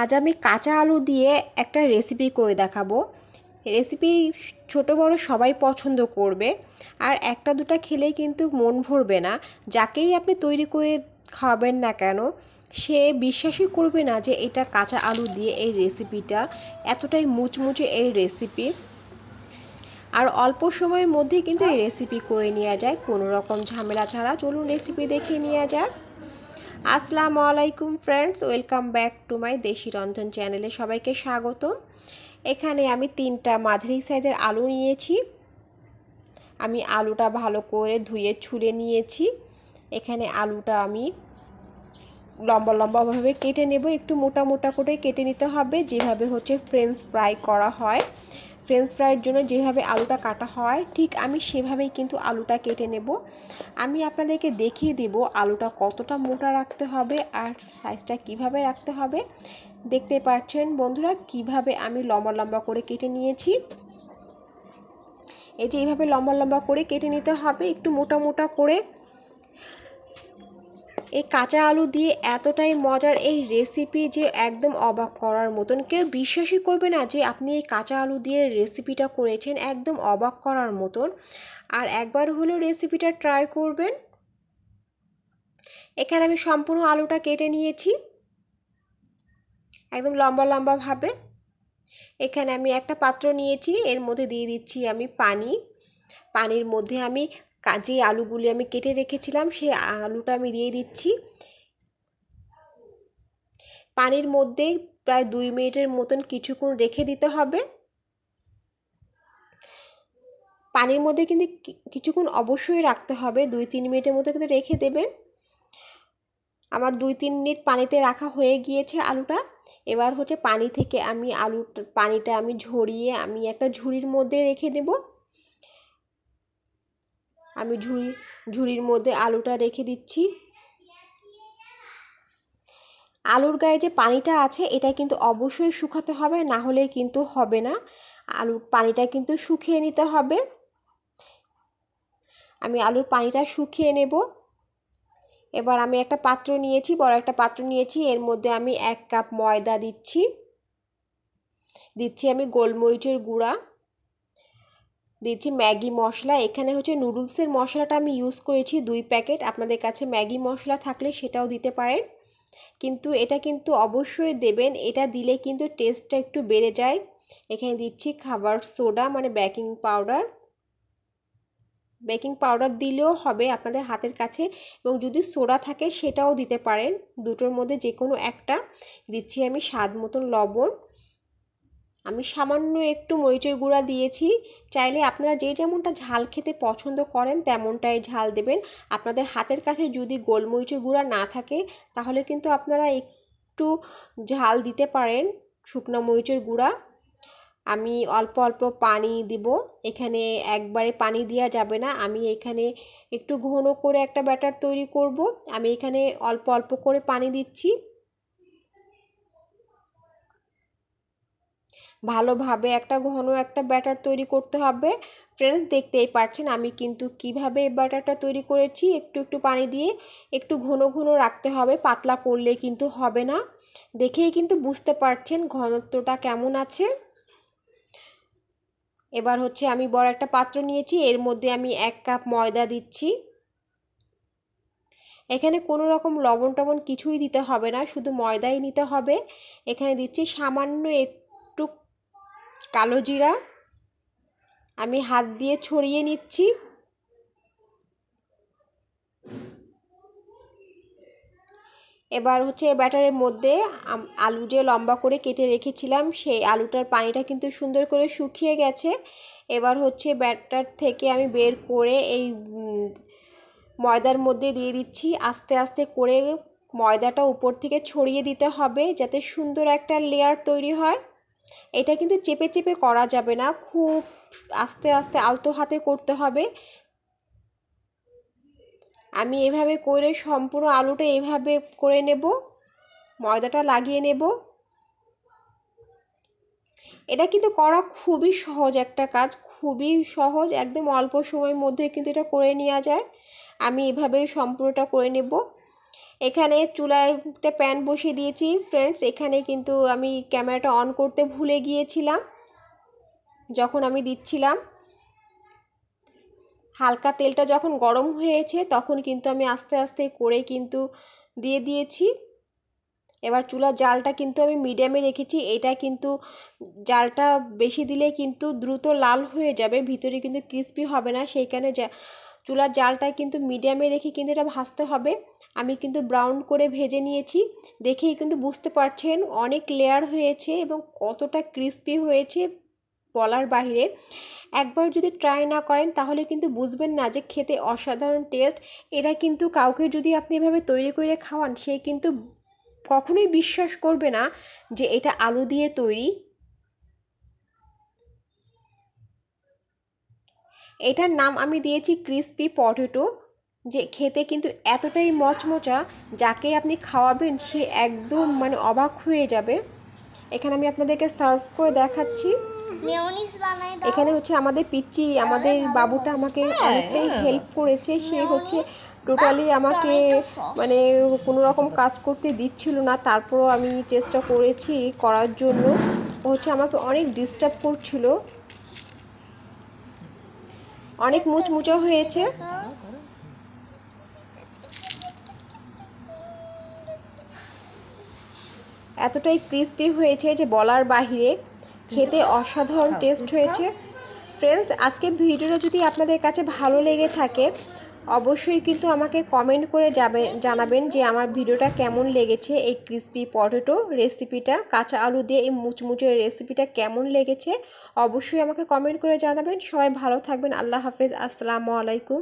আজ আমি কাঁচা আলু দিয়ে একটা রেসিপি করে দেখাবো। রেসিপি ছোট বড় সবাই পছন্দ করবে, আর একটা দুটা খেলেই কিন্তু মন ভরবে না। যাকেই আপনি তৈরি করে খাওয়াবেন না কেন, সে বিশ্বাসই করবে না যে এটা কাঁচা আলু দিয়ে এই রেসিপিটা, এতটাই মুচমুচে এই রেসিপি। আর অল্প সময়ের মধ্যেই কিন্তু এই রেসিপি করে নেওয়া যায় কোনো রকম ঝামেলা ছাড়া। চলুন রেসিপি দেখে নেওয়া যাক। আসসালামু আলাইকুম friends, welcome back to my দেশি রন্ধন চ্যানেলে সবাইকে স্বাগত। এখানে আমি 3টা মাঝারি সাইজের আলু নিয়েছি। আমি আলুটা ভালো করে ধুয়ে ছুলে নিয়েছি। এখানে আলুটা আমি লম্বা লম্বাভাবে কেটে নেব, একটু মোটা মোটা করে কেটে নিতে হবে, যেভাবে হচ্ছে ফ্রেঞ্চ ফ্রাই করা হয়। ফ্রেঞ্চ ফ্রাইয়ের জন্য যেভাবে আলুটা কাটা হয় ঠিক আমি সেভাবেই কিন্তু আলুটা কেটে নেব। আমি আপনাদেরকে দেখিয়ে দেব আলুটা কতটা মোটা রাখতে হবে আর সাইজটা কিভাবে রাখতে হবে। দেখতে পাচ্ছেন বন্ধুরা কিভাবে আমি লম্বা লম্বা করে কেটে নিয়েছি। এই যে এইভাবে লম্বা লম্বা করে কেটে নিতে হবে, একটু মোটা মোটা করে। এই কাঁচা আলু দিয়ে এতটাই মজার এই রেসিপি যে একদম অবাক করার মতন, কেউ বিশ্বাসই করবে না যে আপনি এই কাঁচা আলু দিয়ে রেসিপিটা করেছেন, একদম অবাক করার মতন। আর একবার হলেও রেসিপিটা ট্রাই করবেন। এখানে আমি সম্পূর্ণ আলুটা কেটে নিয়েছি একদম লম্বা লম্বাভাবে। এখানে আমি একটা পাত্র নিয়েছি, এর মধ্যে দিয়ে দিচ্ছি আমি পানি। পানির মধ্যে আমি যে আলুগুলি আমি কেটে রেখেছিলাম সেই আলুটা আমি দিয়ে দিচ্ছি। পানির মধ্যে প্রায় 2 মিনিটের মতন কিছুক্ষণ রেখে দিতে হবে। পানির মধ্যে কিন্তু কিছুক্ষণ অবশ্যই রাখতে হবে, 2-3 মিনিটের মতো কিন্তু রেখে দেবেন। আমার 2-3 মিনিট পানিতে রাখা হয়ে গিয়েছে আলুটা। এবার হচ্ছে পানি থেকে আমি পানিটা আমি ঝরিয়ে আমি একটা ঝুড়ির মধ্যে রেখে দেব। আমি ঝুড়ির মধ্যে আলুটা রেখে দিচ্ছি। আলুর গায়ে যে পানিটা আছে এটা কিন্তু অবশ্যই শুকাতে হবে, না হলে কিন্তু হবে না। আলুর পানিটা কিন্তু শুকিয়ে নিতে হবে। আমি আলুর পানিটা শুকিয়ে নেব। এবার আমি একটা পাত্র নিয়েছি, বড় একটা পাত্র নিয়েছি, এর মধ্যে আমি 1 কাপ ময়দা দিচ্ছি আমি গোলমরিচের গুঁড়া দিচ্ছি, ম্যাগি মশলা। এখানে হচ্ছে নুডলসের মশলাটা আমি ইউজ করেছি 2 প্যাকেট। আপনাদের কাছে ম্যাগি মশলা থাকলে সেটাও দিতে পারেন, কিন্তু এটা কিন্তু অবশ্যই দেবেন, এটা দিলে কিন্তু টেস্টটা একটু বেড়ে যায়। এখানে দিচ্ছি খাবার সোডা মানে বেকিং পাউডার দিলেও হবে আপনাদের হাতের কাছে, এবং যদি সোডা থাকে সেটাও দিতে পারেন। দুটোর মধ্যে যে কোনো একটা দিচ্ছি আমি। স্বাদ মতন লবণ, আমি সামান্য একটু মরিচের গুঁড়া দিয়েছি। চাইলে আপনারা যে যেমনটা ঝাল খেতে পছন্দ করেন তেমনটাই ঝাল দেবেন। আপনাদের হাতের কাছে যদি গোলমরিচের গুঁড়া না থাকে তাহলে কিন্তু আপনারা একটু ঝাল দিতে পারেন, শুকনো মরিচের গুঁড়া। আমি অল্প অল্প পানি দিব, এখানে একবারে পানি দেওয়া যাবে না। আমি এখানে একটু ঘন করে একটা ব্যাটার তৈরি করব। আমি এখানে অল্প অল্প করে পানি দিচ্ছি। ভালোভাবে একটা ঘন একটা ব্যাটার তৈরি করতে হবে। ফ্রেন্ডস দেখতেই পাচ্ছেন আমি কিন্তু কিভাবে ব্যাটারটা তৈরি করেছি, একটু একটু পানি দিয়ে একটু ঘন ঘন রাখতে হবে, পাতলা করলে কিন্তু হবে না। দেখেই কিন্তু বুঝতে পারছেন ঘনত্বটা কেমন আছে। এবার হচ্ছে আমি বড় একটা পাত্র নিয়েছি, এর মধ্যে আমি 1 কাপ ময়দা দিচ্ছি। এখানে কোনো রকম লবণ টবণ কিছুই দিতে হবে না, শুধু ময়দাই নিতে হবে। এখানে দিচ্ছি সামান্য একটু কালো জিরা, আমি হাত দিয়ে ছড়িয়ে নিচ্ছি। এবার হচ্ছে ব্যাটারের মধ্যে আলু যে লম্বা করে কেটে রেখেছিলাম সেই আলুটার পানিটা কিন্তু সুন্দর করে শুকিয়ে গেছে। এবার হচ্ছে ব্যাটার থেকে আমি বের করে এই ময়দার মধ্যে দিয়ে দিচ্ছি। আস্তে আস্তে করে ময়দাটা উপর থেকে ছড়িয়ে দিতে হবে যাতে সুন্দর একটা লেয়ার তৈরি হয়। এটা কিন্তু চেপে চেপে করা যাবে না, খুব আস্তে আস্তে আলতো হাতে করতে হবে। আমি এভাবে করে সম্পূর্ণ আলুটা এভাবে করে নেব, ময়দাটা লাগিয়ে নেব। এটা কিন্তু করা খুবই সহজ একটা কাজ, খুবই সহজ, একদম অল্প সময়ের মধ্যে কিন্তু এটা করে নেওয়া যায়। আমি এভাবে সম্পূর্ণটা করে নেব। এখানে চুলায় একটা প্যান বসিয়ে দিয়েছি ফ্রেন্ডস। এখানে কিন্তু আমি ক্যামেরাটা অন করতে ভুলে গিয়েছিলাম যখন আমি দিচ্ছিলাম। হালকা তেলটা যখন গরম হয়েছে তখন কিন্তু আমি আস্তে আস্তে করে কিন্তু দিয়ে দিয়েছি। এবার চুলার জালটা কিন্তু আমি মিডিয়ামে রেখেছি। এটা কিন্তু জালটা বেশি দিলে কিন্তু দ্রুত লাল হয়ে যাবে, ভিতরে কিন্তু ক্রিস্পি হবে না। সেই কারণে চুলার জালটা কিন্তু মিডিয়ামে রেখে কিন্তু এটা ভাজতে হবে। আমি কিন্তু ব্রাউন করে ভেজে নিয়েছি, দেখেই কিন্তু বুঝতে পারছেন অনেক লেয়ার হয়েছে এবং কতটা ক্রিস্পি হয়েছে বলার বাইরে। একবার যদি ট্রাই না করেন তাহলে কিন্তু বুঝবেন না যে খেতে অসাধারণ টেস্ট। এটা কিন্তু কাউকে যদি আপনি এভাবে তৈরি করে খাওয়ান সে কিন্তু কখনোই বিশ্বাস করবে না যে এটা আলু দিয়ে তৈরি। এটার নাম আমি দিয়েছি ক্রিস্পি পটেটো, যে খেতে কিন্তু এতটাই মচমচা যাকে আপনি খাওয়াবেন সে একদম মানে অবাক হয়ে যাবে। এখানে আমি আপনাদেরকে সার্ভ করে দেখাচ্ছি। এখানে হচ্ছে আমাদের পিচ্চি, আমাদের বাবুটা আমাকে অনেকটাই হেল্প করেছে। সে হচ্ছে টোটালি আমাকে মানে কোনো রকম কাজ করতে দিচ্ছিল না, তারপরও আমি চেষ্টা করেছি করার জন্য। ও হচ্ছে আমাকে অনেক ডিস্টার্ব করছিল। অনেক মুচমুচা হয়েছে, এতটাই ক্রিস্পি হয়েছে যে বলার বাহিরে, খেতে অসাধারণ টেস্ট হয়েছে। ফ্রেন্ডস, আজকে ভিডিওটা যদি আপনাদের কাছে ভালো লেগে থাকে অবশ্যই কিন্তু আমাকে কমেন্ট করে জানাবেন যে আমার ভিডিওটা কেমন লেগেছে। এই ক্রিস্পি পটেটো রেসিপিটা, কাঁচা আলু দিয়ে এই মুচমুচে রেসিপিটা কেমন লেগেছে অবশ্যই আমাকে কমেন্ট করে জানাবেন। সবাই ভালো থাকবেন। আল্লাহ হাফেজ, আসসালামু আলাইকুম।